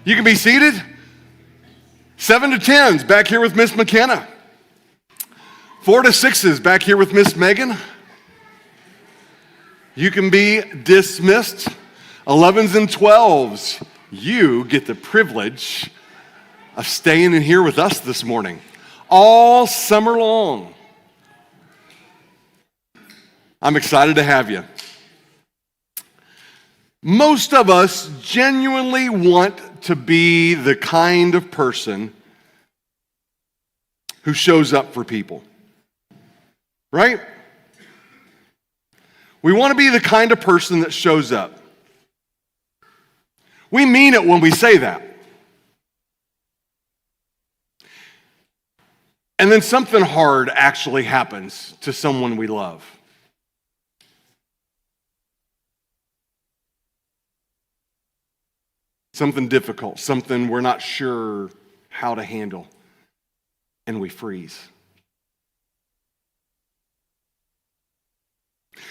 You can be seated. 7 to 10s back here with Miss McKenna. 4 to 6s back here with Miss Megan. You can be dismissed. 11s and 12s, you get the privilege of staying in here with us this morning, all summer long. I'm excited to have you. Most of us genuinely want to be the kind of person who shows up for people, right? We want to be the kind of person that shows up. We mean it when we say that. And then something hard actually happens to someone we love. Something difficult, something we're not sure how to handle, and we freeze.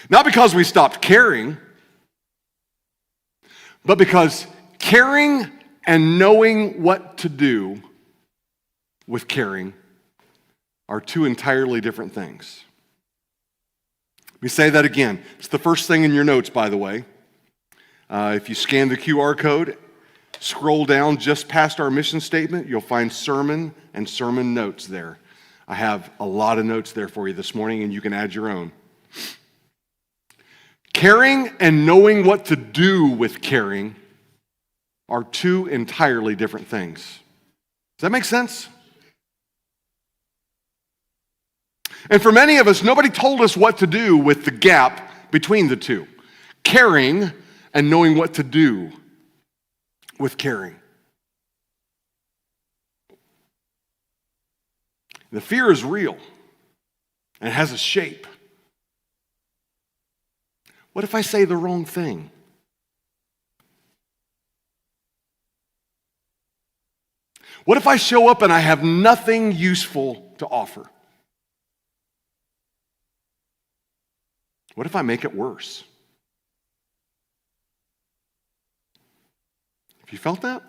Not because we stopped caring, but because caring and knowing what to do with caring are two entirely different things. Let me say that again. It's the first thing in your notes, by the way. If you scan the QR code, scroll down just past our mission statement, you'll find sermon and sermon notes there. I have a lot of notes there for you this morning, and you can add your own. Caring and knowing what to do with caring are two entirely different things. Does that make sense? And for many of us, nobody told us what to do with the gap between the two. Caring and knowing what to do with caring. The fear is real, and it has a shape. What if I say the wrong thing? What if I show up and I have nothing useful to offer? What if I make it worse? Have you felt that?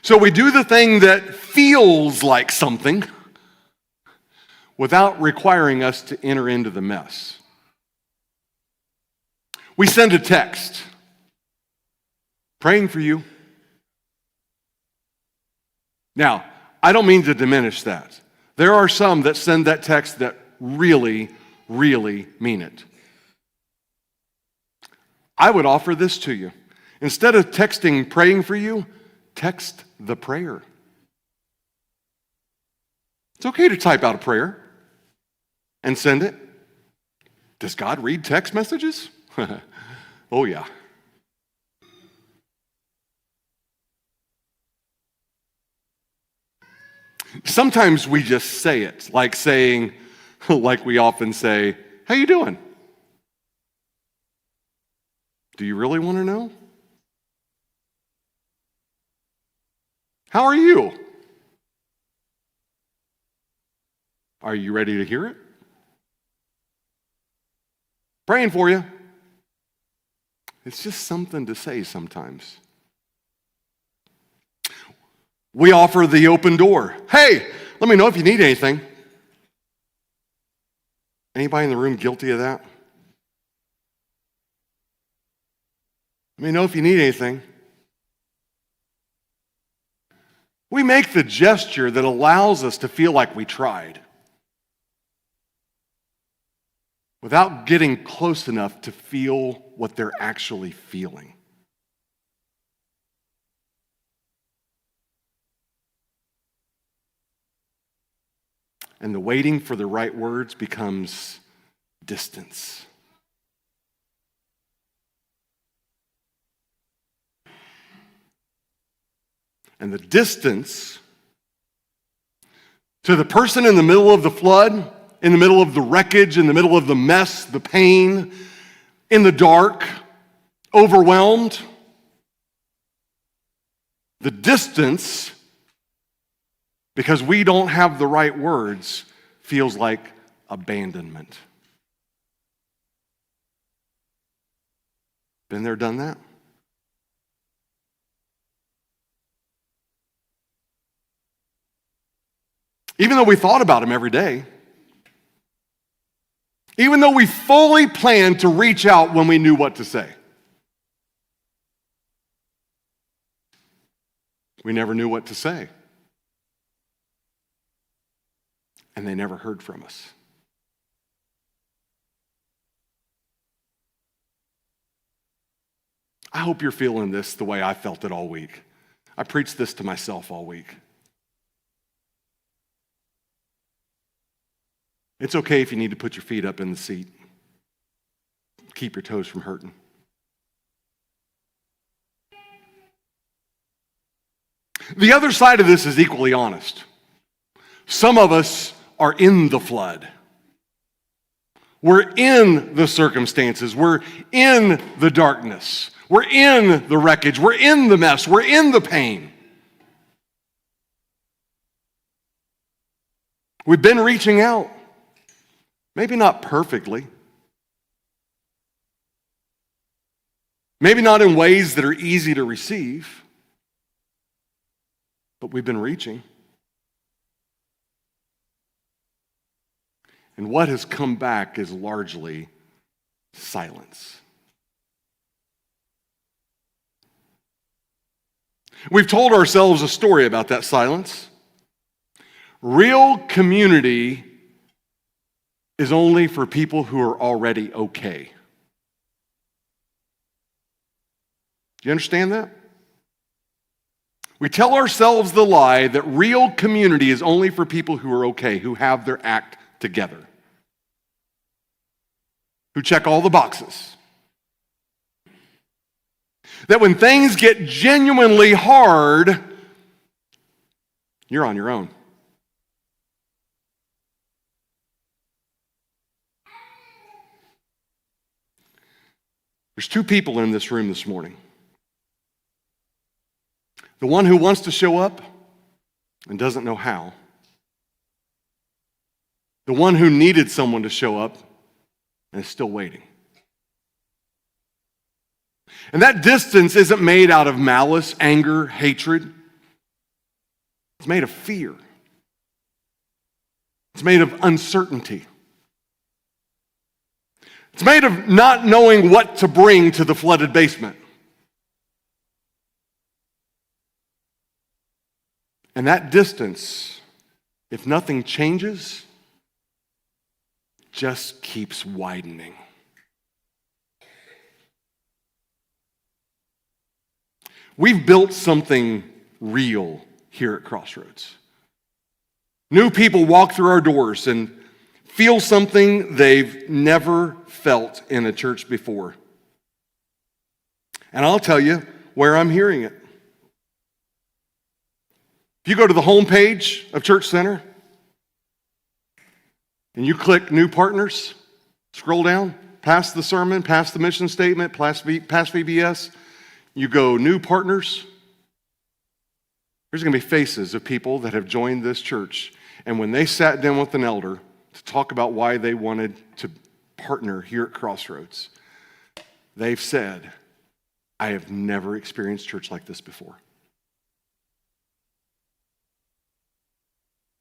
So we do the thing that feels like something without requiring us to enter into the mess. We send a text, praying for you. Now, I don't mean to diminish that. There are some that send that text that really, really mean it. I would offer this to you. Instead of texting praying for you, text the prayer. It's okay to type out a prayer and send it. Does God read text messages? Oh, yeah. Sometimes we just say it, like we often say, how you doing? Do you really want to know? How are you? Are you ready to hear it? Praying for you. It's just something to say sometimes. We offer the open door. Hey, let me know if you need anything. Anybody in the room guilty of that? Let me know if you need anything. We make the gesture that allows us to feel like we tried without getting close enough to feel what they're actually feeling. And the waiting for the right words becomes distance. And the distance to the person in the middle of the flood, in the middle of the wreckage, in the middle of the mess, the pain, in the dark, overwhelmed, the distance, because we don't have the right words, feels like abandonment. Been there, done that? Even though we thought about him every day. Even though we fully planned to reach out when we knew what to say. We never knew what to say. And they never heard from us. I hope you're feeling this the way I felt it all week. I preached this to myself all week. It's okay if you need to put your feet up in the seat. Keep your toes from hurting. The other side of this is equally honest. Some of us are in the flood. We're in the circumstances. We're in the darkness. We're in the wreckage. We're in the mess. We're in the pain. We've been reaching out. Maybe not perfectly. Maybe not in ways that are easy to receive. But we've been reaching. And what has come back is largely silence. We've told ourselves a story about that silence. Real community is only for people who are already okay. Do you understand that? We tell ourselves the lie that real community is only for people who are okay, who have their act together, who check all the boxes. That when things get genuinely hard, you're on your own. There's two people in this room this morning. The one who wants to show up and doesn't know how. The one who needed someone to show up and is still waiting. And that distance isn't made out of malice, anger, hatred. It's made of fear. It's made of uncertainty. It's made of not knowing what to bring to the flooded basement. And that distance, if nothing changes, just keeps widening. We've built something real here at Crossroads. New people walk through our doors and feel something they've never felt in a church before. And I'll tell you where I'm hearing it. If you go to the homepage of Church Center and you click New Partners, scroll down, past the sermon, past the mission statement, past VBS, you go New Partners. There's going to be faces of people that have joined this church, and when they sat down with an elder to talk about why they wanted to partner here at Crossroads, they've said, I have never experienced church like this before.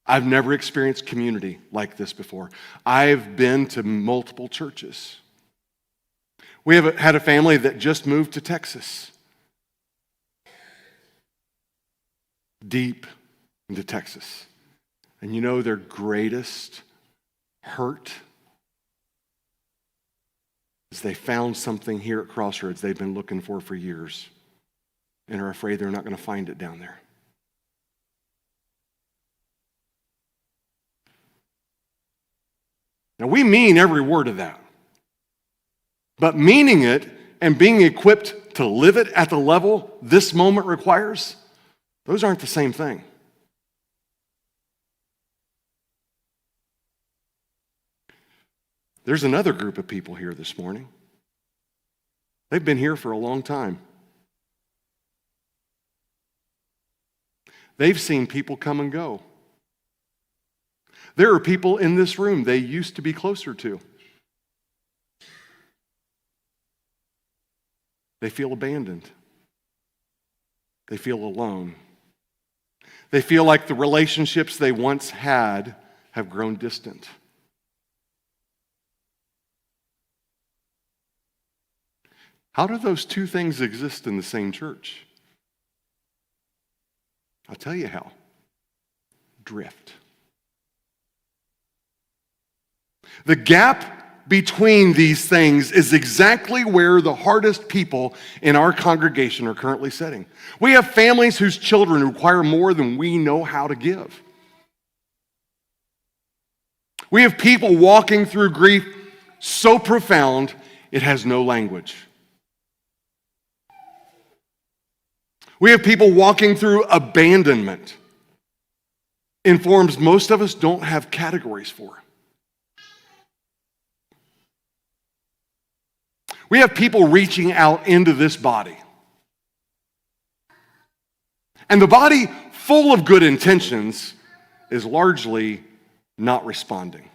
I've never experienced community like this before. I've been to multiple churches. We have had a family that just moved to Texas. Deep into Texas. And you know their greatest hurt is they found something here at Crossroads they've been looking for years and are afraid they're not going to find it down there. Now, we mean every word of that. But meaning it and being equipped to live it at the level this moment requires, those aren't the same thing. There's another group of people here this morning. They've been here for a long time. They've seen people come and go. There are people in this room they used to be closer to. They feel abandoned. They feel alone. They feel like the relationships they once had have grown distant. How do those two things exist in the same church? I'll tell you how. Drift. The gap between these things is exactly where the hardest people in our congregation are currently sitting. We have families whose children require more than we know how to give. We have people walking through grief so profound it has no language. We have people walking through abandonment in forms most of us don't have categories for. We have people reaching out into this body. And the body, full of good intentions, is largely not responding.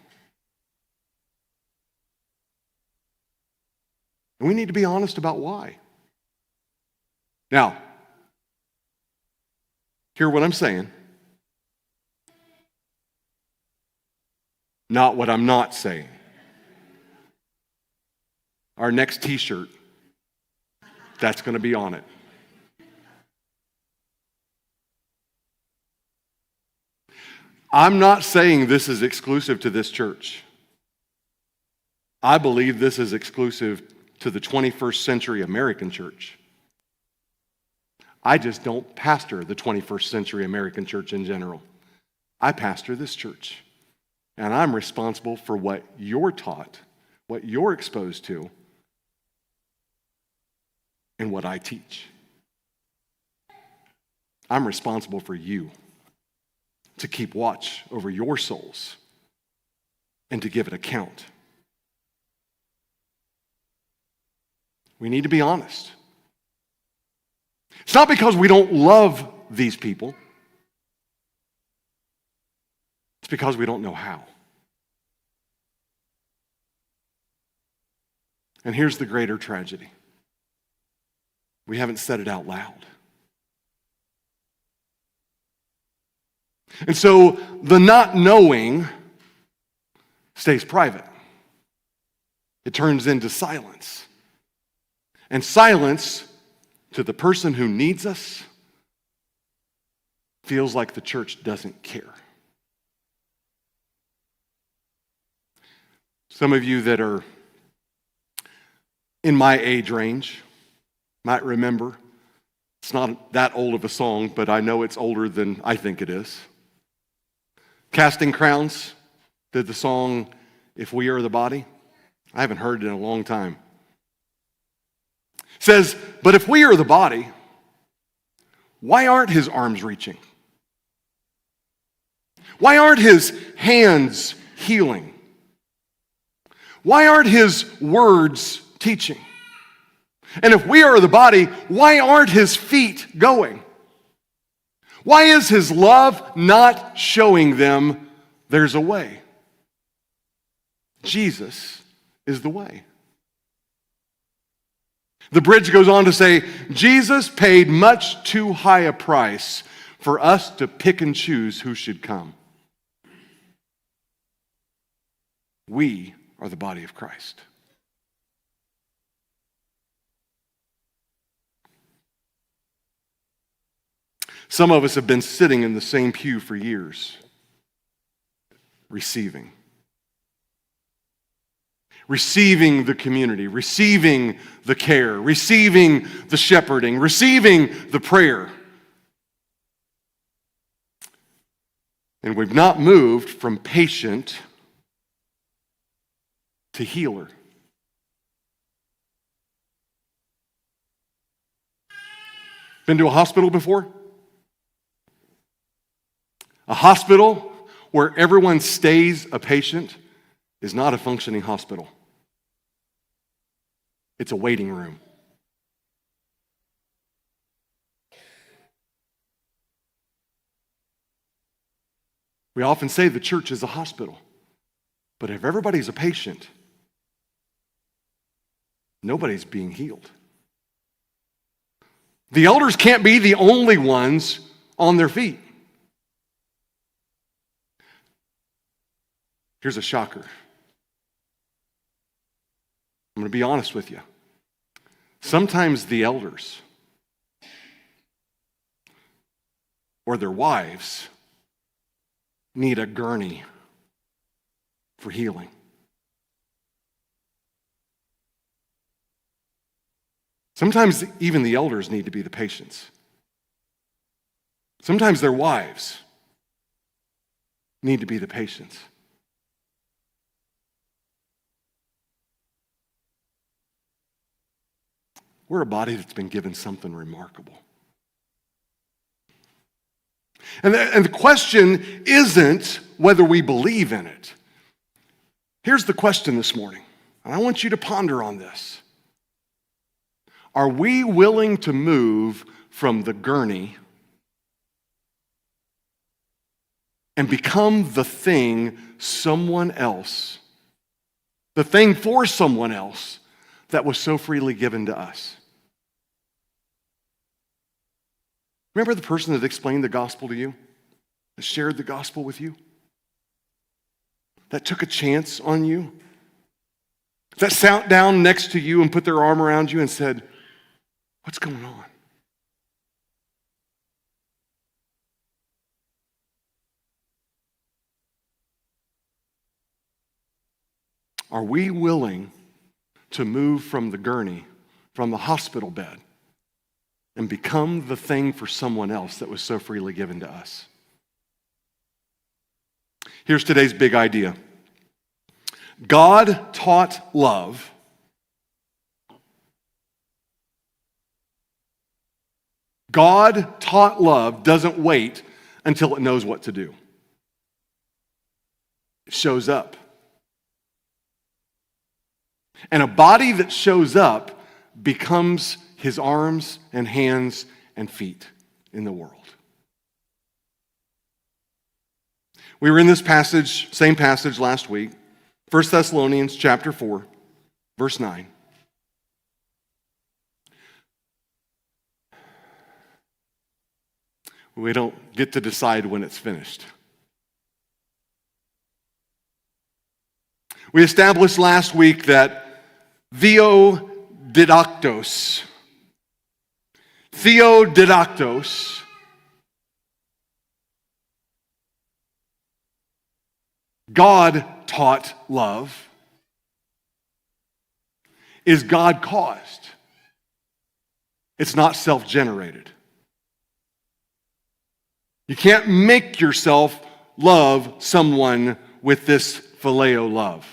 And we need to be honest about why. Now, hear what I'm saying. Not what I'm not saying. Our next t-shirt, that's going to be on it. I'm not saying this is exclusive to this church. I believe this is exclusive to the 21st century American church. I just don't pastor the 21st century American church in general. I pastor this church. And I'm responsible for what you're taught, what you're exposed to, and what I teach. I'm responsible for you to keep watch over your souls and to give an account. We need to be honest. It's not because we don't love these people. It's because we don't know how. And here's the greater tragedy. We haven't said it out loud. And so the not knowing stays private. It turns into silence. And silence to the person who needs us feels like the church doesn't care. Some of you that are in my age range might remember, it's not that old of a song, but I know it's older than I think it is. Casting Crowns did the song, If We Are the Body. I haven't heard it in a long time. It says, but if we are the body, why aren't his arms reaching? Why aren't his hands healing? Why aren't his words teaching? And if we are the body, why aren't his feet going? Why is his love not showing them there's a way? Jesus is the way. The bridge goes on to say, Jesus paid much too high a price for us to pick and choose who should come. We are the body of Christ. Some of us have been sitting in the same pew for years, receiving the community, receiving the care, receiving the shepherding, receiving the prayer. And we've not moved from patient to healer. Been to a hospital before? A hospital where everyone stays a patient is not a functioning hospital. It's a waiting room. We often say the church is a hospital, but if everybody's a patient, nobody's being healed. The elders can't be the only ones on their feet. Here's a shocker. I'm going to be honest with you. Sometimes the elders or their wives need a gurney for healing. Sometimes even the elders need to be the patients. Sometimes their wives need to be the patients. We're a body that's been given something remarkable. And the question isn't whether we believe in it. Here's the question this morning, and I want you to ponder on this. Are we willing to move from the gurney and become the thing someone else, the thing for someone else that was so freely given to us? Remember the person that explained the gospel to you, that shared the gospel with you, that took a chance on you, that sat down next to you and put their arm around you and said, "What's going on?" Are we willing to move from the gurney, from the hospital bed, and become the thing for someone else that was so freely given to us? Here's today's big idea. God taught love. God taught love doesn't wait until it knows what to do. It shows up. And a body that shows up becomes his arms and hands and feet in the world. We were in this passage, same passage last week, 1 Thessalonians chapter 4, verse 9. We don't get to decide when it's finished. We established last week that theodidactos, God taught love, is God caused. It's not self-generated. You can't make yourself love someone with this phileo love.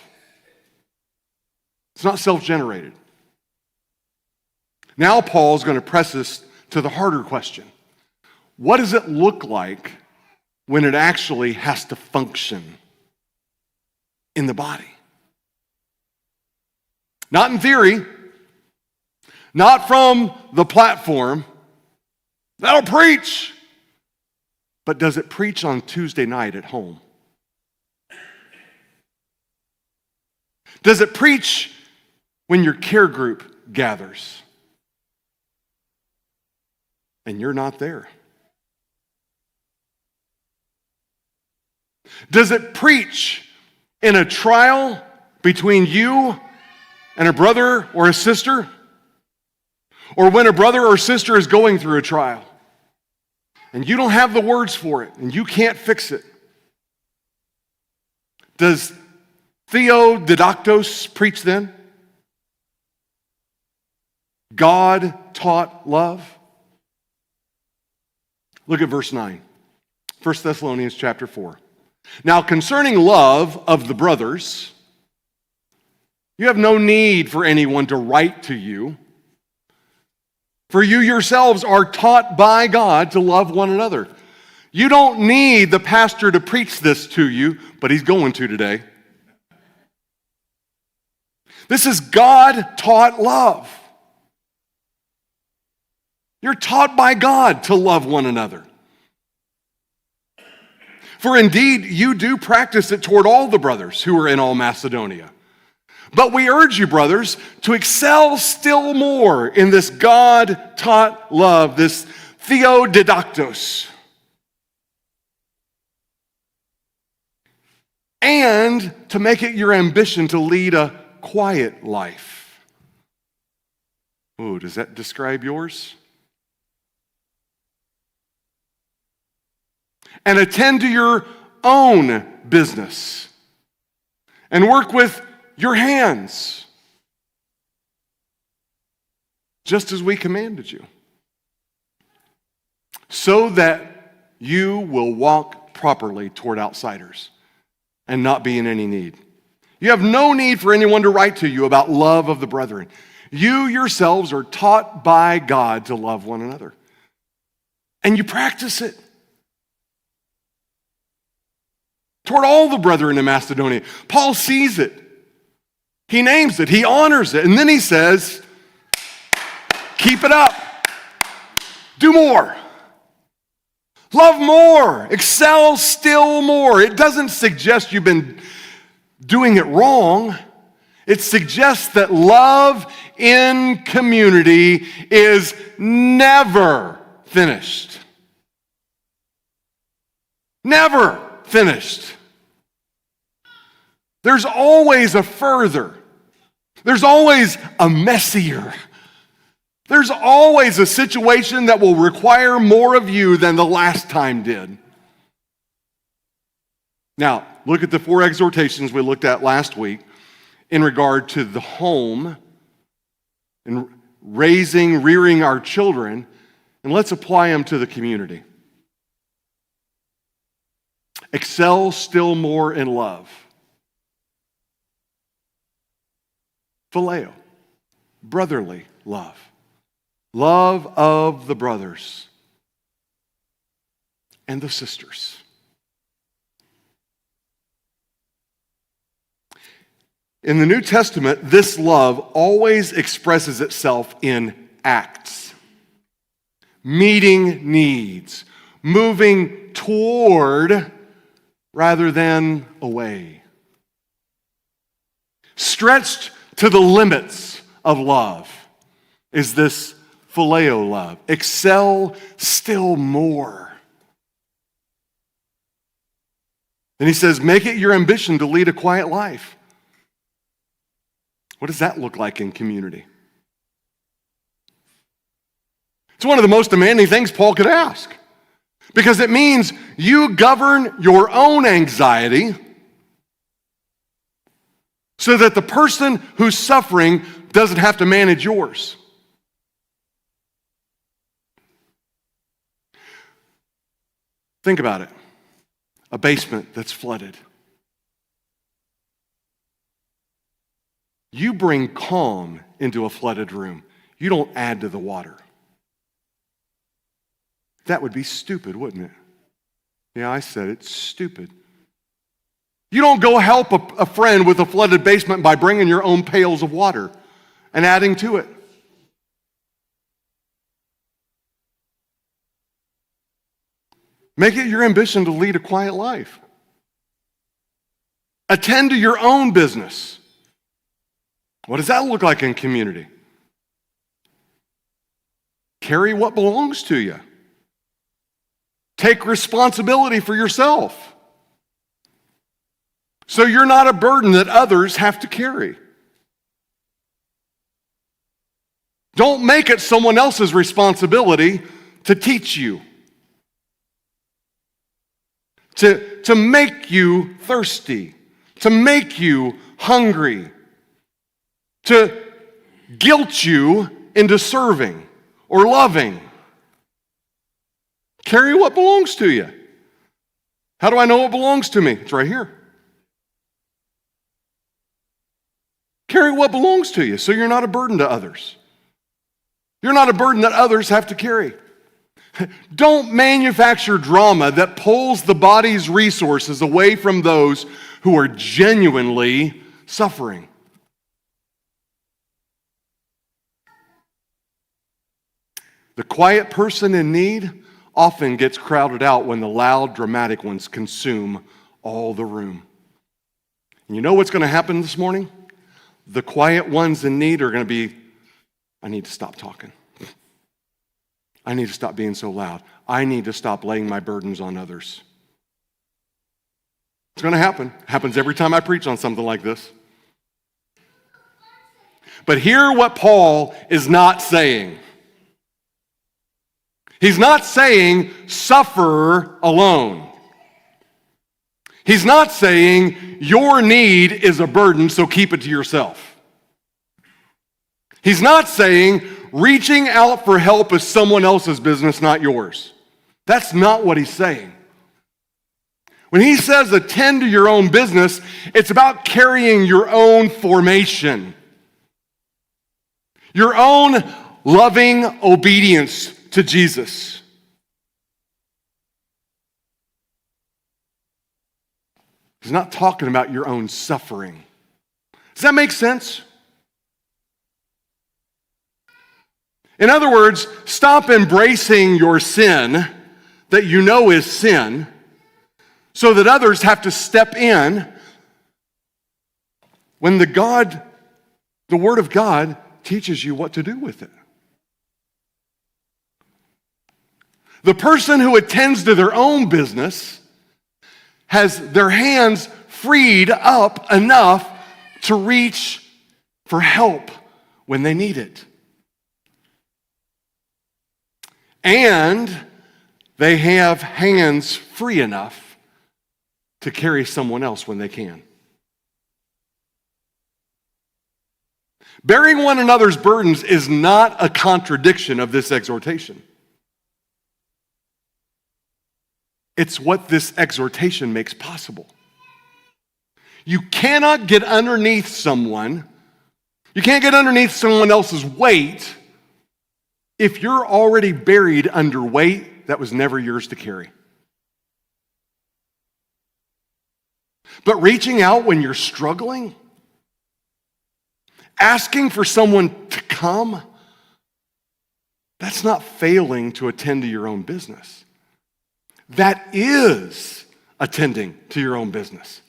It's not self-generated. Now Paul's going to press us to the harder question. What does it look like when it actually has to function in the body? Not in theory, not from the platform. That'll preach. But does it preach on Tuesday night at home? Does it preach when your care group gathers and you're not there? Does it preach in a trial between you and a brother or a sister? Or when a brother or sister is going through a trial and you don't have the words for it and you can't fix it? Does theodidactos preach then? God taught love? Look at verse 9. 1 Thessalonians chapter 4. Now concerning love of the brothers, you have no need for anyone to write to you, for you yourselves are taught by God to love one another. You don't need the pastor to preach this to you, but he's going to today. This is God-taught love. You're taught by God to love one another. For indeed, you do practice it toward all the brothers who are in all Macedonia. But we urge you, brothers, to excel still more in this God-taught love, this theodidactos. and to make it your ambition to lead a quiet life. Ooh, does that describe yours? And attend to your own business and work with your hands, just as we commanded you, so that you will walk properly toward outsiders and not be in any need. You have no need for anyone to write to you about love of the brethren. You yourselves are taught by God to love one another, and you practice it toward all the brethren in Macedonia. Paul sees it. He names it. He honors it. And then he says, keep it up. Do more. Love more. Excel still more. It doesn't suggest you've been doing it wrong. It suggests that love in community is never finished. Never finished. There's always a further. There's always a messier. There's always a situation that will require more of you than the last time did. Now, look at the 4 exhortations we looked at last week in regard to the home and rearing our children, and let's apply them to the community. Excel still more in love. Phileo, brotherly love. Love of the brothers and the sisters. In the New Testament, this love always expresses itself in acts, meeting needs, moving toward rather than away. Stretched to the limits of love is this phileo love. Excel still more. And he says, make it your ambition to lead a quiet life. What does that look like in community? It's one of the most demanding things Paul could ask, because it means you govern your own anxiety so that the person who's suffering doesn't have to manage yours. Think about it. A basement that's flooded. You bring calm into a flooded room. You don't add to the water. That would be stupid, wouldn't it? Yeah, I said it's stupid. You don't go help a friend with a flooded basement by bringing your own pails of water and adding to it. Make it your ambition to lead a quiet life. Attend to your own business. What does that look like in community? Carry what belongs to you. Take responsibility for yourself, so you're not a burden that others have to carry. Don't make it someone else's responsibility to teach you, to make you thirsty, to make you hungry, to guilt you into serving or loving. Carry what belongs to you. How do I know what belongs to me? It's right here. Carry what belongs to you so you're not a burden to others. You're not a burden that others have to carry. Don't manufacture drama that pulls the body's resources away from those who are genuinely suffering. The quiet person in need often gets crowded out when the loud, dramatic ones consume all the room. And you know what's going to happen this morning? The quiet ones in need are going to be, I need to stop talking. I need to stop being so loud. I need to stop laying my burdens on others. It's going to happen. It happens every time I preach on something like this. But hear what Paul is not saying. He's not saying suffer alone. He's not saying your need is a burden, so keep it to yourself. He's not saying reaching out for help is someone else's business, not yours. That's not what he's saying. When he says attend to your own business, it's about carrying your own formation, your own loving obedience to Jesus. He's not talking about your own suffering. Does that make sense? In other words, stop embracing your sin that you know is sin so that others have to step in when the Word of God teaches you what to do with it. The person who attends to their own business has their hands freed up enough to reach for help when they need it. And they have hands free enough to carry someone else when they can. Bearing one another's burdens is not a contradiction of this exhortation. It's what this exhortation makes possible. You cannot get underneath someone. You can't get underneath someone else's weight if you're already buried under weight that was never yours to carry. But reaching out when you're struggling, asking for someone to come, that's not failing to attend to your own business. That is attending to your own business.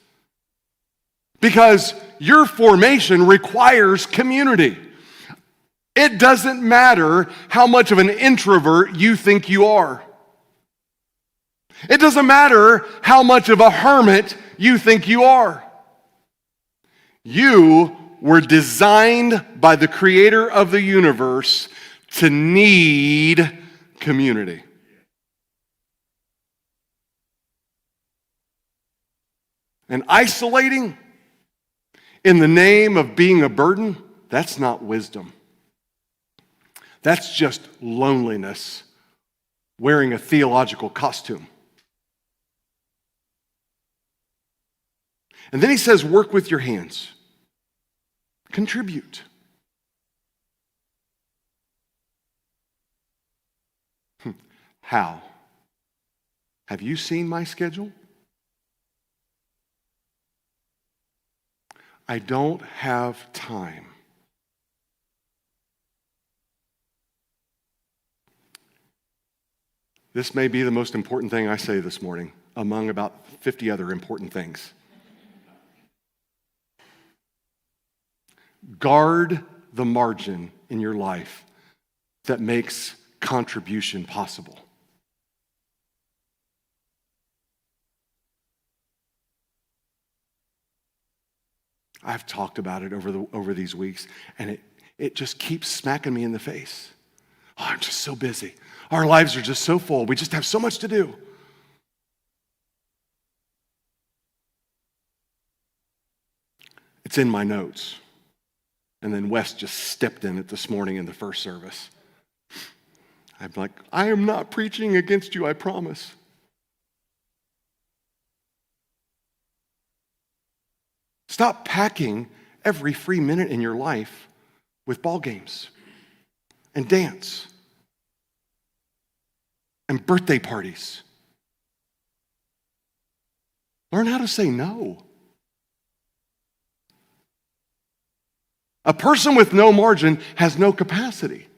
Because your formation requires community. It doesn't matter how much of an introvert you think you are. It doesn't matter how much of a hermit you think you are. You were designed by the Creator of the universe to need community. And isolating in the name of being a burden, that's not wisdom. That's just loneliness wearing a theological costume. And then he says, work with your hands. Contribute. How? Have you seen my schedule? I don't have time. This may be the most important thing I say this morning, among about 50 other important things. Guard the margin in your life that makes contribution possible. I've talked about it over these weeks, and it just keeps smacking me in the face. Oh, I'm just so busy. Our lives are just so full. We just have so much to do. It's in my notes. And then Wes just stepped in it this morning in the first service. I'm like, I am not preaching against you, I promise. Stop packing every free minute in your life with ball games and dance and birthday parties. Learn how to say no. A person with no margin has no capacity.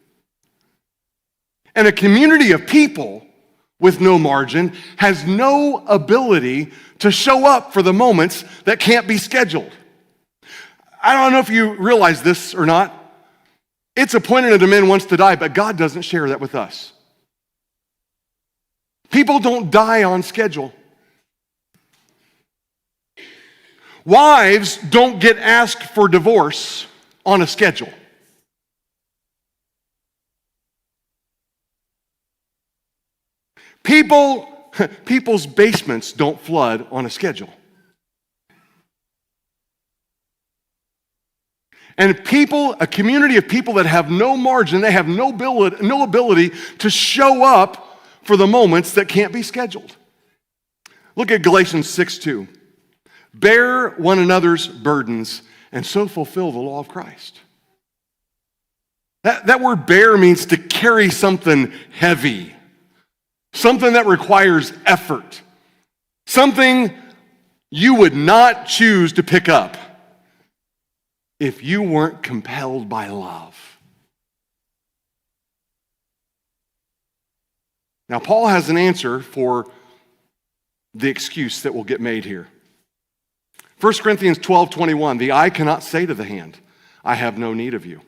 And a community of people with no margin has no ability to show up for the moments that can't be scheduled. I don't know if you realize this or not. It's appointed unto men once to die, but God doesn't share that with us. People don't die on schedule. Wives don't get asked for divorce on a schedule. People's basements don't flood on a schedule. And a community of people that have no margin, they have no ability to show up for the moments that can't be scheduled. Look at Galatians 6:2. Bear one another's burdens and so fulfill the law of Christ. That word bear means to carry something heavy, something that requires effort, something you would not choose to pick up if you weren't compelled by love. Now, Paul has an answer for the excuse that will get made here. 1 Corinthians 12:21, the eye cannot say to the hand, I have no need of you.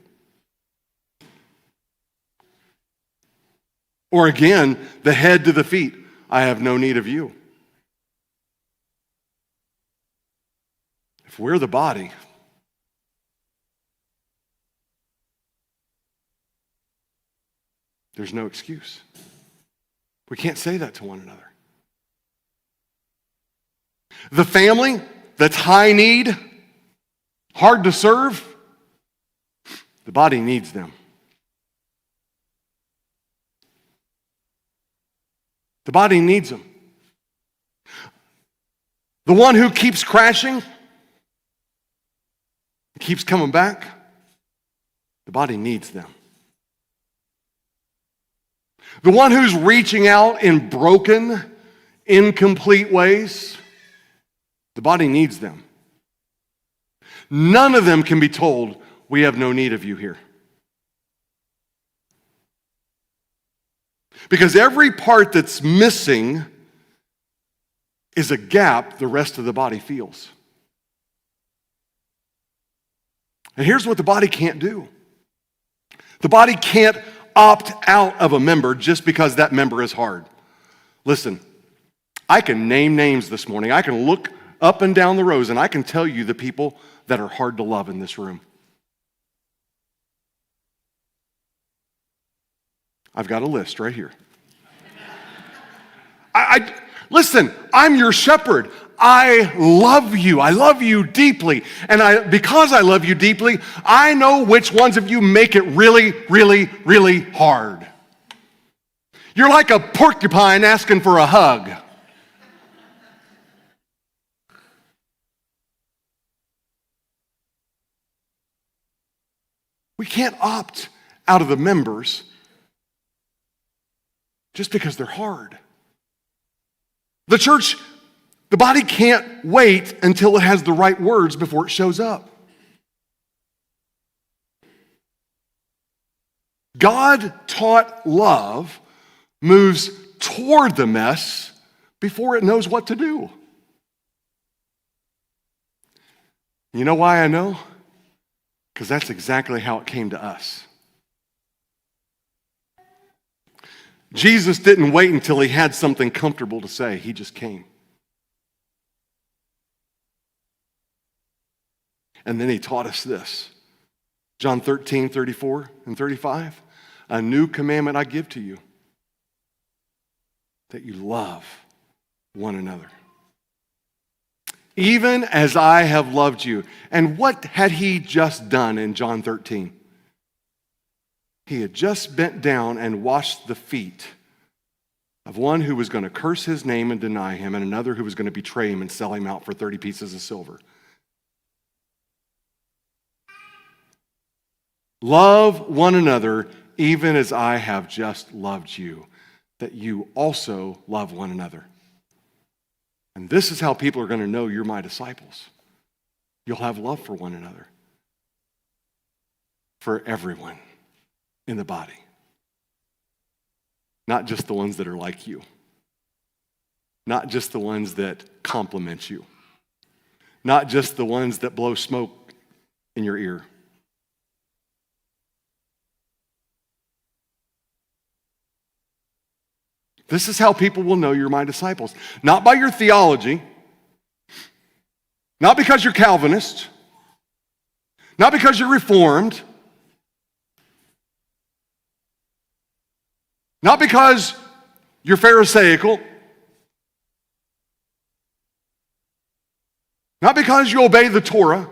Or again, the head to the feet, I have no need of you. If we're the body, there's no excuse. We can't say that to one another. The family that's high need, hard to serve, the body needs them. The body needs them. The one who keeps crashing, keeps coming back, the body needs them. The one who's reaching out in broken, incomplete ways, the body needs them. None of them can be told, we have no need of you here. Because every part that's missing is a gap the rest of the body feels. And here's what the body can't do. The body can't opt out of a member just because that member is hard. Listen, I can name names this morning. I can look up and down the rows and I can tell you the people that are hard to love in this room. I've got a list right here. Listen, I'm your shepherd. I love you. I love you deeply. And because I love you deeply, I know which ones of you make it really, really, really hard. You're like a porcupine asking for a hug. We can't opt out of the members just because they're hard. The church, the body can't wait until it has the right words before it shows up. God-taught love moves toward the mess before it knows what to do. You know why I know? Because that's exactly how it came to us. Jesus didn't wait until he had something comfortable to say. He just came. And then he taught us this. John 13:34 and 35. A new commandment I give to you, that you love one another. Even as I have loved you. And what had he just done in John 13? He had just bent down and washed the feet of one who was going to curse his name and deny him, and another who was going to betray him and sell him out for 30 pieces of silver. Love one another even as I have just loved you, that you also love one another. And this is how people are going to know you're my disciples. You'll have love for one another. For everyone in the body. Not just the ones that are like you. Not just the ones that compliment you. Not just the ones that blow smoke in your ear. This is how people will know you're my disciples. Not by your theology. Not because you're Calvinist, not because you're Reformed, not because you're Pharisaical, not because you obey the Torah,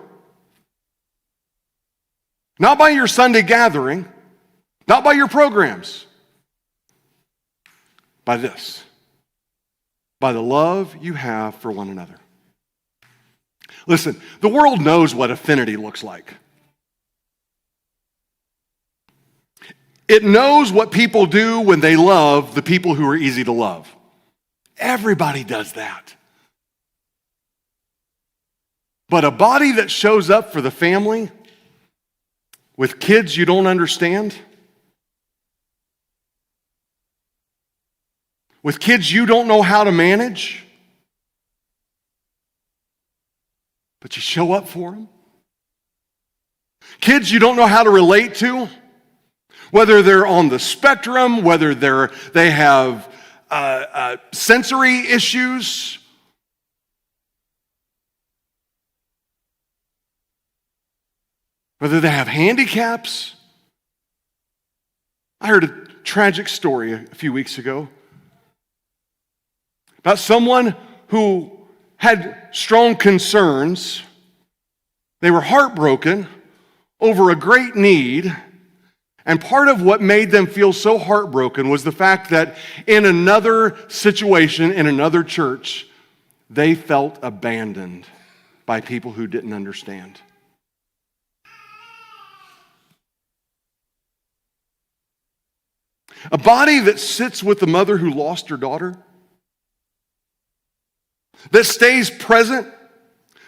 not by your Sunday gathering, not by your programs, by this, by the love you have for one another. Listen, the world knows what affinity looks like. It knows what people do when they love the people who are easy to love. Everybody does that. But a body that shows up for the family with kids you don't understand, with kids you don't know how to manage, but you show up for them, kids you don't know how to relate to, whether they're on the spectrum, whether they have sensory issues, whether they have handicaps. I heard a tragic story a few weeks ago about someone who had strong concerns. They were heartbroken over a great need, and part of what made them feel so heartbroken was the fact that in another situation, in another church, they felt abandoned by people who didn't understand. A body that sits with the mother who lost her daughter, that stays present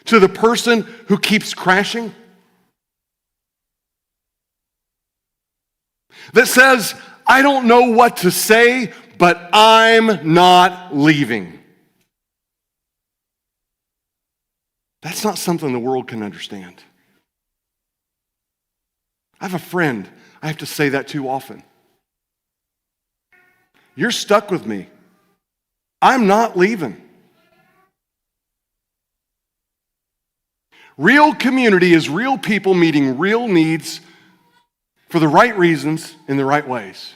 to the person who keeps crashing, that says, I don't know what to say, but I'm not leaving. That's not something the world can understand. I have a friend I have to say that too often. You're stuck with me. I'm not leaving. Real community is real people meeting real needs for the right reasons in the right ways.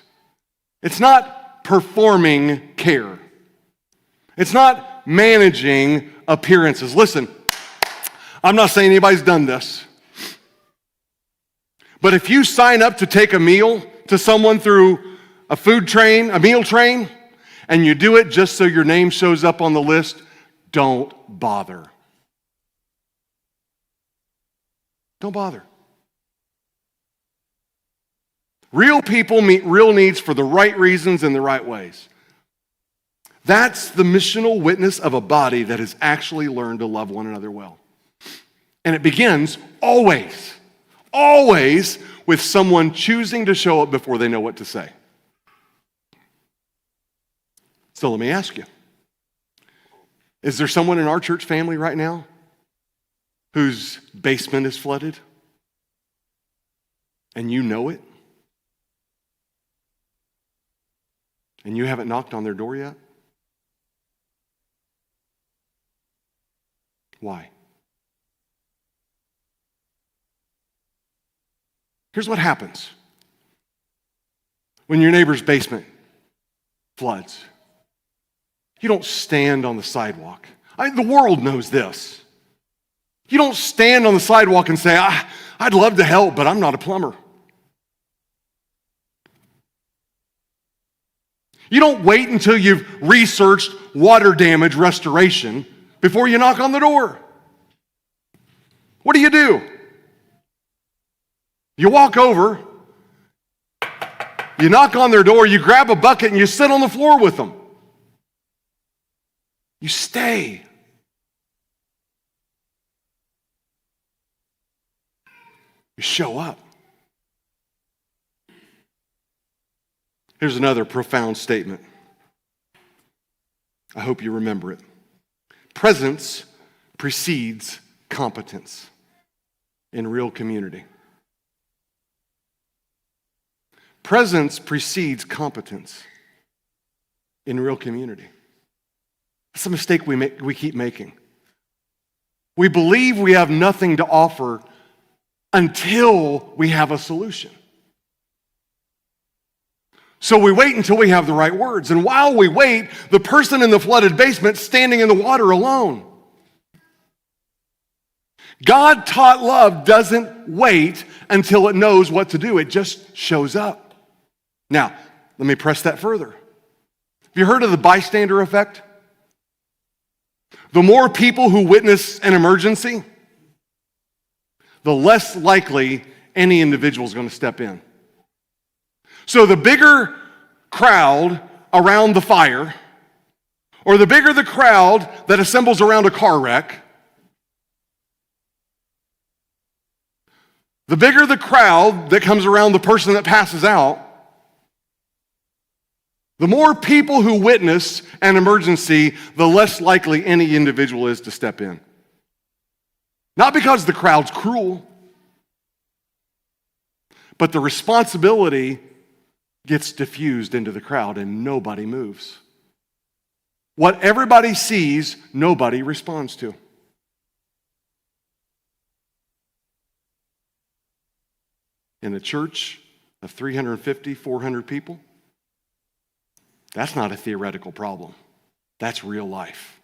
It's not performing care. It's not managing appearances. Listen, I'm not saying anybody's done this, but if you sign up to take a meal to someone through a food train, a meal train, and you do it just so your name shows up on the list, don't bother. Don't bother. Real people meet real needs for the right reasons in the right ways. That's the missional witness of a body that has actually learned to love one another well. And it begins always with someone choosing to show up before they know what to say. So let me ask you, is there someone in our church family right now whose basement is flooded? And you know it? And you haven't knocked on their door yet? Why? Here's what happens when your neighbor's basement floods. You don't stand on the sidewalk. The world knows this. You don't stand on the sidewalk and say, I'd love to help, but I'm not a plumber. You don't wait until you've researched water damage restoration before you knock on the door. What do? You walk over, you knock on their door, you grab a bucket, and you sit on the floor with them. You stay. You show up. Here's another profound statement. I hope you remember it. Presence precedes competence in real community. Presence precedes competence in real community. That's a mistake we keep making. We believe we have nothing to offer until we have a solution. So we wait until we have the right words. And while we wait, the person in the flooded basement standing in the water alone. God-taught love doesn't wait until it knows what to do. It just shows up. Now, let me press that further. Have you heard of the bystander effect? The more people who witness an emergency, the less likely any individual is going to step in. So the bigger crowd around the fire, or the bigger the crowd that assembles around a car wreck, the bigger the crowd that comes around the person that passes out, the more people who witness an emergency, the less likely any individual is to step in. Not because the crowd's cruel, but the responsibility gets diffused into the crowd and nobody moves. What everybody sees, nobody responds to. In a church of 350, 400 people, that's not a theoretical problem. That's real life.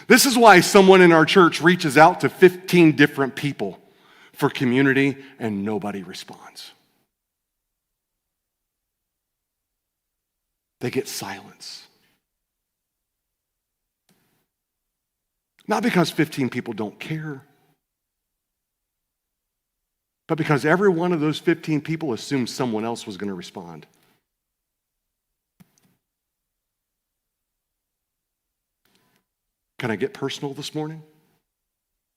This is why someone in our church reaches out to 15 different people for community and nobody responds. They get silence. Not because 15 people don't care, but because every one of those 15 people assumed someone else was going to respond. Can I get personal this morning?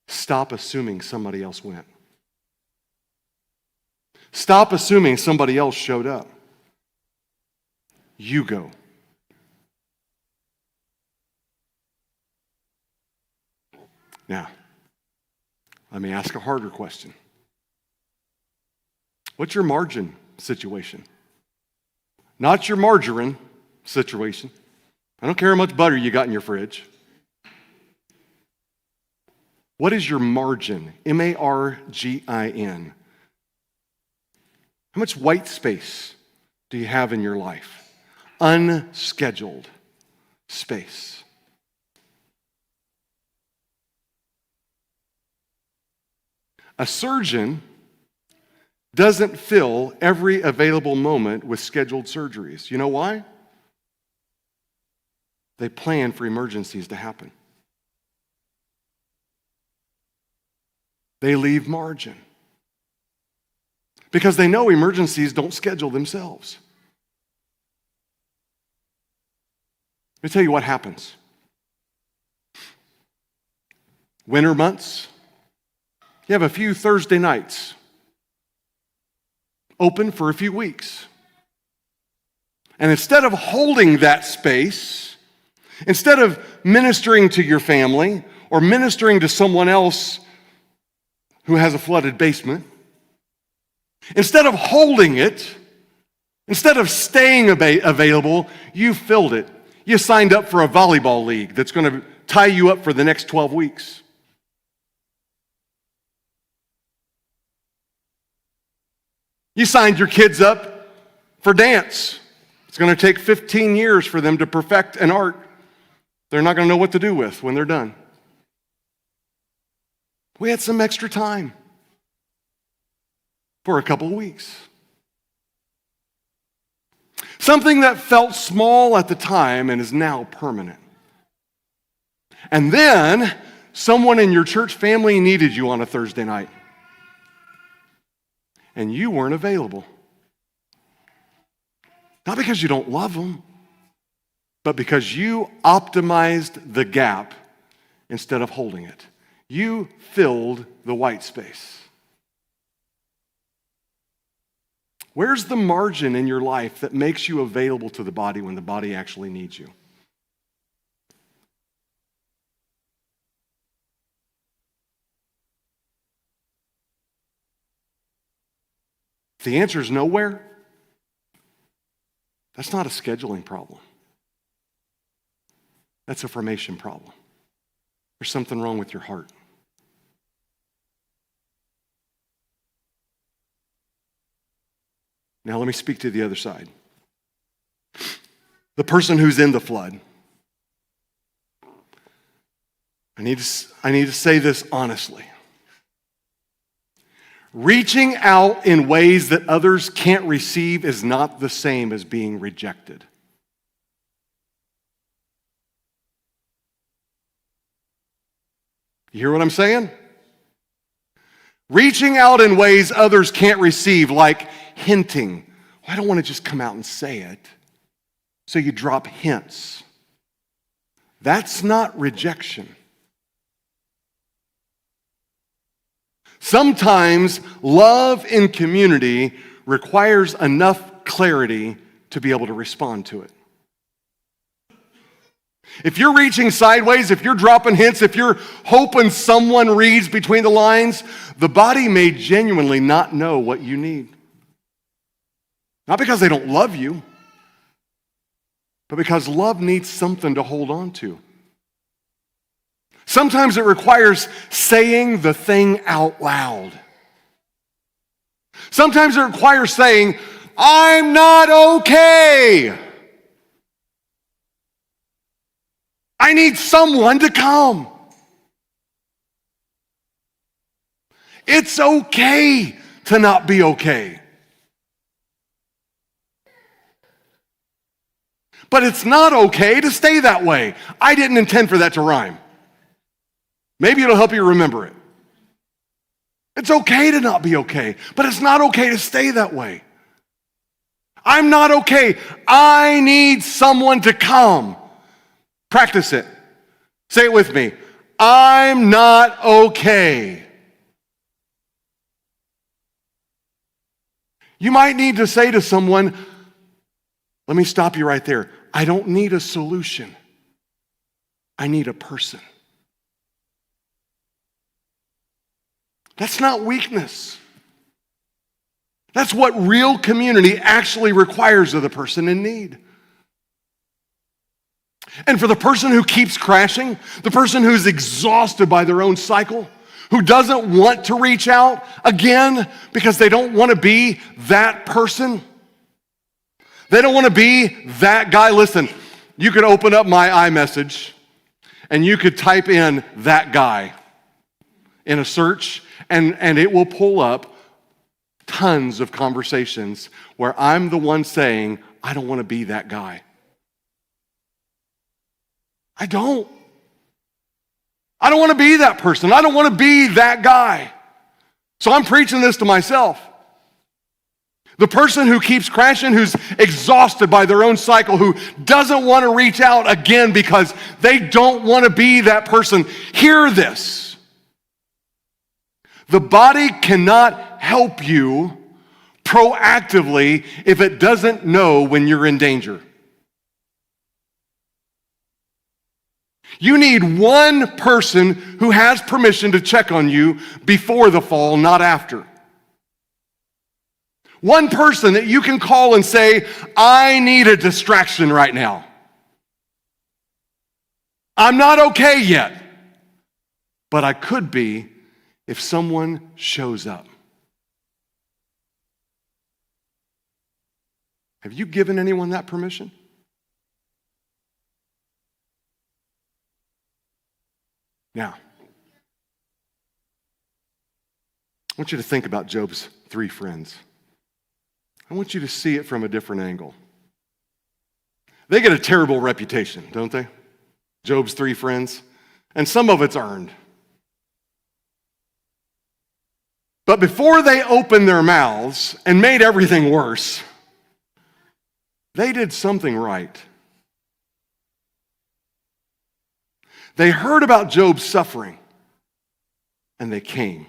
Stop assuming somebody else went. Stop assuming somebody else showed up. You go. Now, let me ask a harder question. What's your margin situation? Not your margarine situation. I don't care how much butter you got in your fridge. What is your margin? M-A-R-G-I-N. How much white space do you have in your life? Unscheduled space. A surgeon doesn't fill every available moment with scheduled surgeries. You know why? They plan for emergencies to happen. They leave margin. Because they know emergencies don't schedule themselves. Let me tell you what happens. Winter months, you have a few Thursday nights open for a few weeks. And instead of holding that space, instead of ministering to your family or ministering to someone else who has a flooded basement, instead of holding it, instead of staying available, you filled it. You signed up for a volleyball league that's going to tie you up for the next 12 weeks. You signed your kids up for dance. It's going to take 15 years for them to perfect an art they're not going to know what to do with when they're done. We had some extra time for a couple of weeks. Something that felt small at the time and is now permanent. And then someone in your church family needed you on a Thursday night. And you weren't available. Not because you don't love them, but because you optimized the gap instead of holding it. You filled the white space. Where's the margin in your life that makes you available to the body when the body actually needs you? If the answer is nowhere, that's not a scheduling problem. That's a formation problem. There's something wrong with your heart. Now let me speak to the other side. The person who's in the flood. I need to say this honestly. Reaching out in ways that others can't receive is not the same as being rejected. You hear what I'm saying? Reaching out in ways others can't receive, like hinting. Well, I don't want to just come out and say it. So you drop hints. That's not rejection. Sometimes love in community requires enough clarity to be able to respond to it. If you're reaching sideways, if you're dropping hints, if you're hoping someone reads between the lines, the body may genuinely not know what you need. Not because they don't love you, but because love needs something to hold on to. Sometimes it requires saying the thing out loud. Sometimes it requires saying, I'm not okay. I need someone to come. It's okay to not be okay. But it's not okay to stay that way. I didn't intend for that to rhyme. Maybe it'll help you remember it. It's okay to not be okay, but it's not okay to stay that way. I'm not okay. I need someone to come. Practice it. Say it with me. I'm not okay. You might need to say to someone, let me stop you right there. I don't need a solution. I need a person. That's not weakness. That's what real community actually requires of the person in need. And for the person who keeps crashing, the person who's exhausted by their own cycle, who doesn't want to reach out again because they don't want to be that person, they don't want to be that guy. Listen, you could open up my iMessage and you could type in that guy in a search, and it will pull up tons of conversations where I'm the one saying, I don't want to be that guy. I don't want to be that person. I don't want to be that guy. So I'm preaching this to myself. The person who keeps crashing, who's exhausted by their own cycle, who doesn't want to reach out again because they don't want to be that person, hear this. The body cannot help you proactively if it doesn't know when you're in danger. You need one person who has permission to check on you before the fall, not after. One person that you can call and say, I need a distraction right now. I'm not okay yet, but I could be if someone shows up. Have you given anyone that permission? Now, I want you to think about Job's 3 friends. I want you to see it from a different angle. They get a terrible reputation, don't they? Job's 3 friends. And some of it's earned. But before they opened their mouths and made everything worse, they did something right. They heard about Job's suffering, and they came.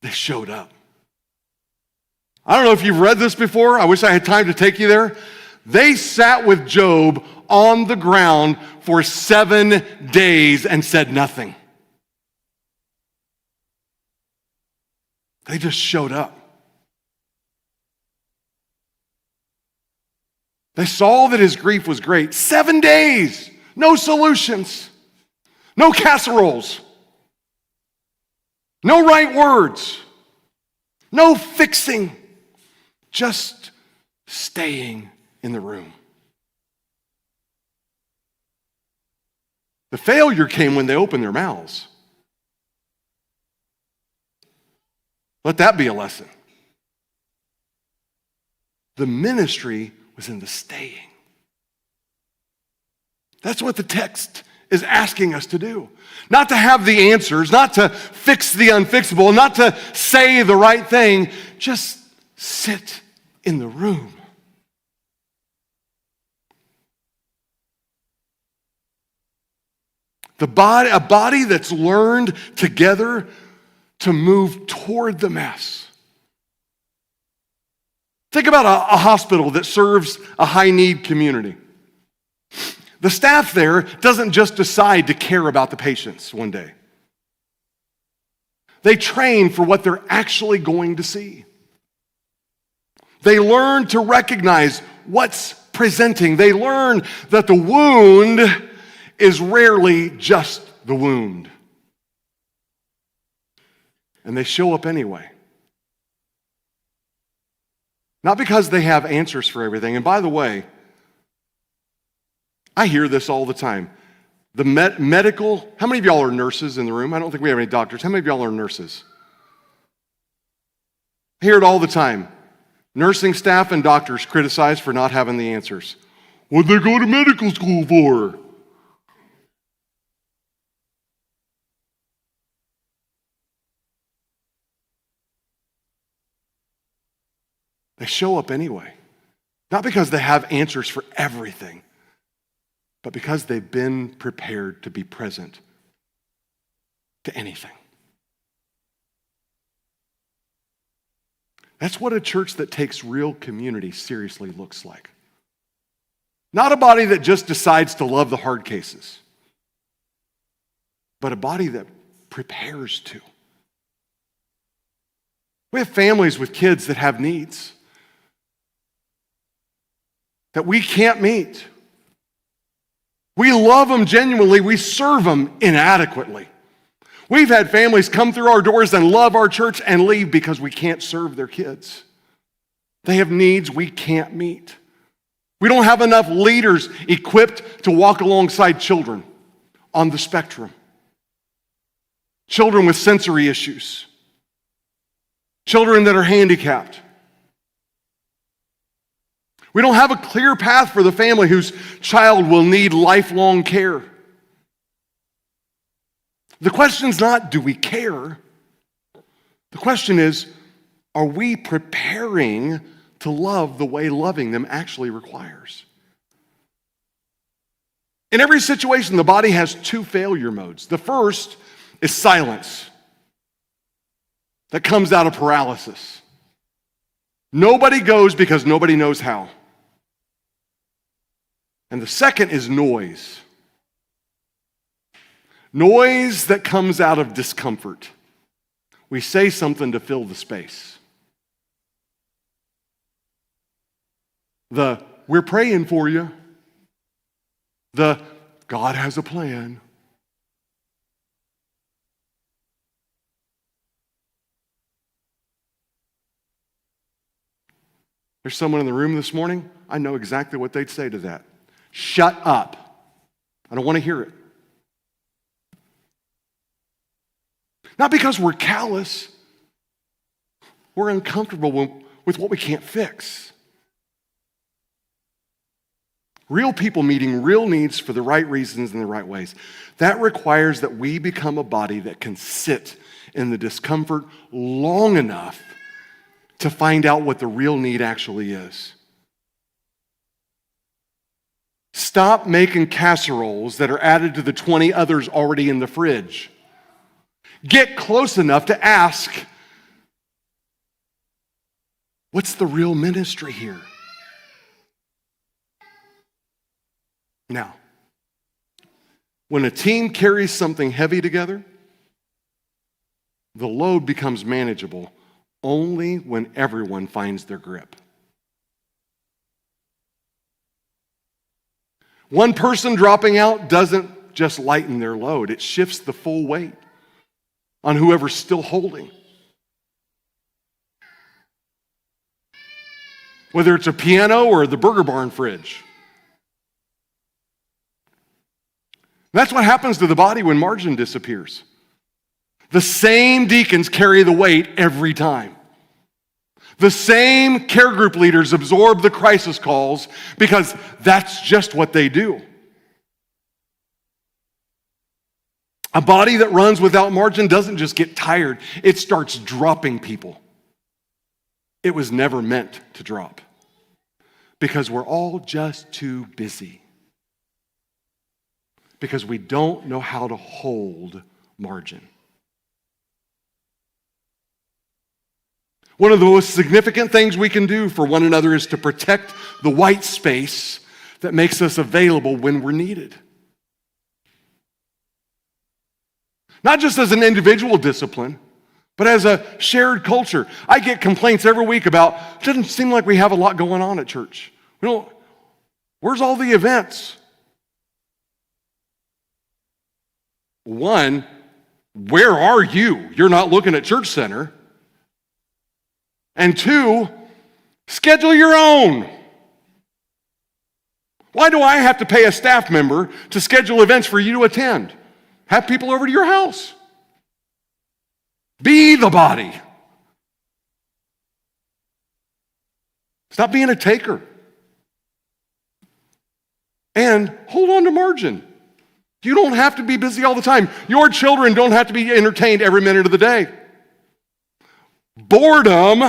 They showed up. I don't know if you've read this before. I wish I had time to take you there. They sat with Job on the ground for 7 days and said nothing. They just showed up. They saw that his grief was great. 7 days no solutions, no casseroles, no right words, no fixing, just staying in the room. The failure came when they opened their mouths. Let that be a lesson. The ministry was in the staying. That's what the text is asking us to do. Not to have the answers, not to fix the unfixable, not to say the right thing, just sit in the room. A body that's learned together to move toward the mess. Think about a hospital that serves a high-need community. The staff there doesn't just decide to care about the patients one day. They train for what they're actually going to see. They learn to recognize what's presenting. They learn that the wound is rarely just the wound. And they show up anyway. Not because they have answers for everything. And by the way, I hear this all the time. The medical, how many of y'all are nurses in the room? I don't think we have any doctors. How many of y'all are nurses? I hear it all the time. Nursing staff and doctors criticized for not having the answers. What'd they go to medical school for? They show up anyway. Not because they have answers for everything, but because they've been prepared to be present to anything. That's what a church that takes real community seriously looks like. Not a body that just decides to love the hard cases, but a body that prepares to. We have families with kids that have needs that we can't meet. We love them genuinely. We serve them inadequately. We've had families come through our doors and love our church and leave because we can't serve their kids. They have needs we can't meet. We don't have enough leaders equipped to walk alongside children on the spectrum. Children with sensory issues. Children that are handicapped. We don't have a clear path for the family whose child will need lifelong care. The question's not, do we care? The question is, are we preparing to love the way loving them actually requires? In every situation, the body has two failure modes. The first is silence. That comes out of paralysis. Nobody goes because nobody knows how. And the second is noise. Noise that comes out of discomfort. We say something to fill the space. We're praying for you. God has a plan. There's someone in the room this morning, I know exactly what they'd say to that. Shut up. I don't want to hear it. Not because we're callous. We're uncomfortable with what we can't fix. Real people meeting real needs for the right reasons in the right ways. That requires that we become a body that can sit in the discomfort long enough to find out what the real need actually is. Stop making casseroles that are added to the 20 others already in the fridge. Get close enough to ask, what's the real ministry here? Now, when a team carries something heavy together, the load becomes manageable only when everyone finds their grip. One person dropping out doesn't just lighten their load, it shifts the full weight on whoever's still holding. Whether it's a piano or the Burger Barn fridge. That's what happens to the body when margin disappears. The same deacons carry the weight every time. The same care group leaders absorb the crisis calls because that's just what they do. A body that runs without margin doesn't just get tired, it starts dropping people. It was never meant to drop because we're all just too busy. Because we don't know how to hold margin. One of the most significant things we can do for one another is to protect the white space that makes us available when we're needed. Not just as an individual discipline, but as a shared culture. I get complaints every week about, it doesn't seem like we have a lot going on at church. Where's all the events? One, where are you? You're not looking at Church Center. And two, schedule your own. Why do I have to pay a staff member to schedule events for you to attend? Have people over to your house. Be the body. Stop being a taker. And hold on to margin. You don't have to be busy all the time. Your children don't have to be entertained every minute of the day. Boredom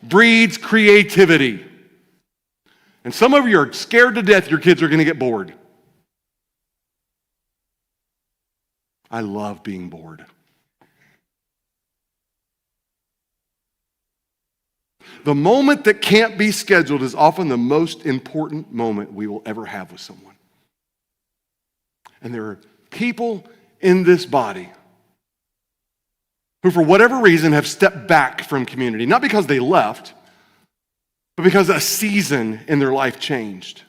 breeds creativity. And some of you are scared to death your kids are going to get bored. I love being bored. The moment that can't be scheduled is often the most important moment we will ever have with someone. And there are people in this body who, for whatever reason, have stepped back from community. Not because they left, but because a season in their life changed.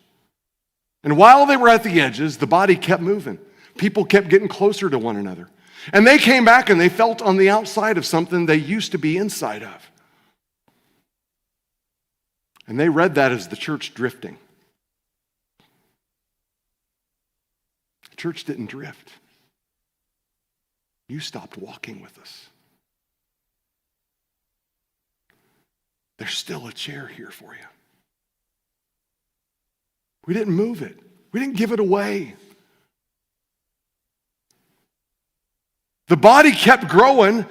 And while they were at the edges, the body kept moving. People kept getting closer to one another. And they came back and they felt on the outside of something they used to be inside of. And they read that as the church drifting. The church didn't drift. You stopped walking with us. There's still a chair here for you. We didn't move it. We didn't give it away. The body kept growing.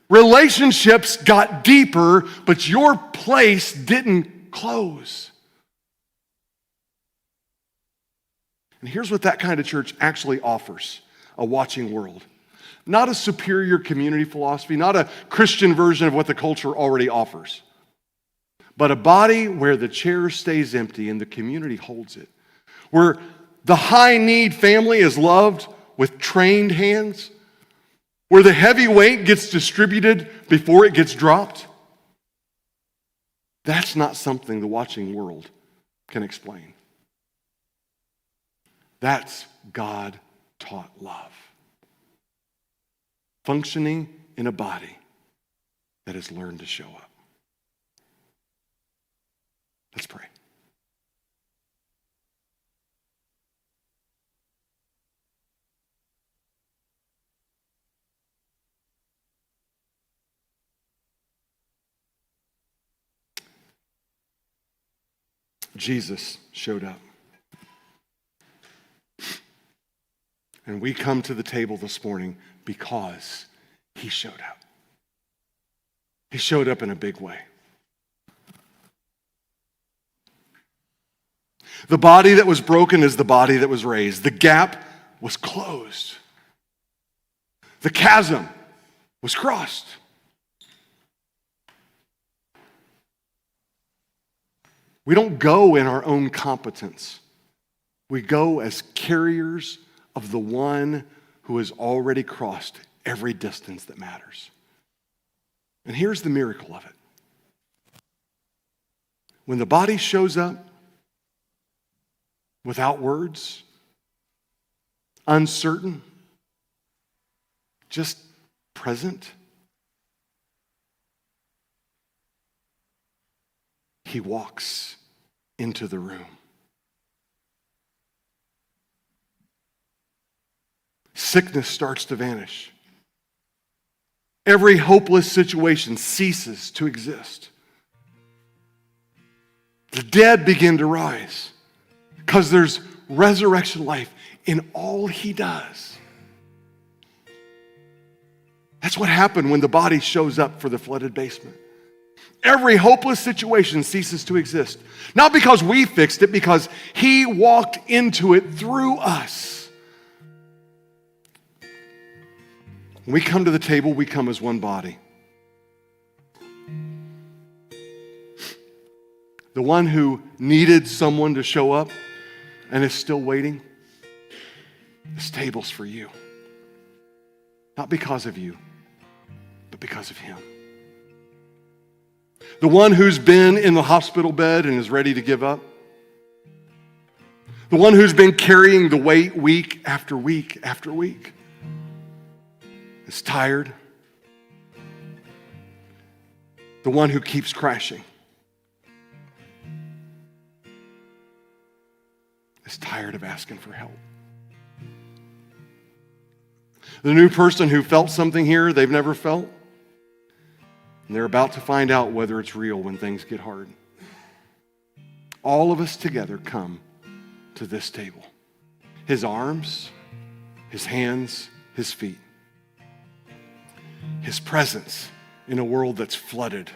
Relationships got deeper, but your place didn't close. And here's what that kind of church actually offers a watching world. Not a superior community philosophy, not a Christian version of what the culture already offers. But a body where the chair stays empty and the community holds it. Where the high-need family is loved with trained hands. Where the heavy weight gets distributed before it gets dropped. That's not something the watching world can explain. That's God-taught love. Functioning in a body that has learned to show up. Let's pray. Jesus showed up. And we come to the table this morning because he showed up. He showed up in a big way. The body that was broken is the body that was raised. The gap was closed. The chasm was crossed. We don't go in our own competence. We go as carriers of the one who has already crossed every distance that matters. And here's the miracle of it. When the body shows up without words, uncertain, just present, he walks into the room. Sickness starts to vanish. Every hopeless situation ceases to exist. The dead begin to rise because there's resurrection life in all he does. That's what happened when the body shows up for the flooded basement. Every hopeless situation ceases to exist. Not because we fixed it, because he walked into it through us. When we come to the table, we come as one body. The one who needed someone to show up and is still waiting, this table's for you. Not because of you, but because of him. The one who's been in the hospital bed and is ready to give up. The one who's been carrying the weight week after week after week. Is tired. The one who keeps crashing is tired of asking for help. The new person who felt something here they've never felt, and they're about to find out whether it's real when things get hard. All of us together come to this table. His arms, his hands, his feet. His presence in a world that's flooded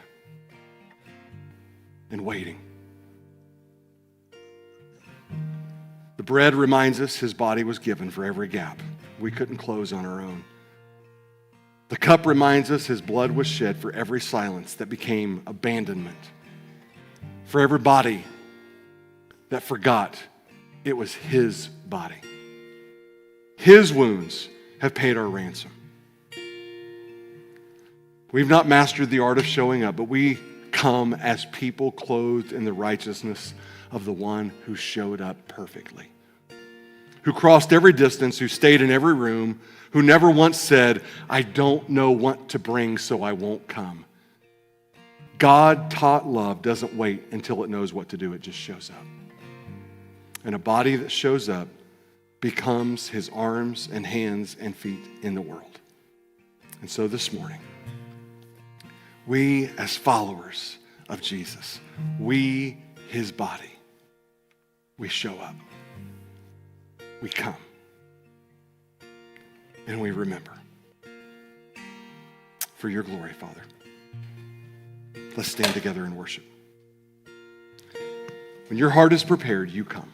and waiting. The bread reminds us his body was given for every gap we couldn't close on our own. The cup reminds us his blood was shed for every silence that became abandonment. For every body that forgot it was his body. His wounds have paid our ransom. We've not mastered the art of showing up, but we come as people clothed in the righteousness of the one who showed up perfectly, who crossed every distance, who stayed in every room, who never once said, I don't know what to bring, so I won't come. God-taught love doesn't wait until it knows what to do. It just shows up. And a body that shows up becomes his arms and hands and feet in the world. And so this morning, we as followers of Jesus, we, his body, we show up. We come. And we remember. For your glory, Father. Let's stand together and worship. When your heart is prepared, you come.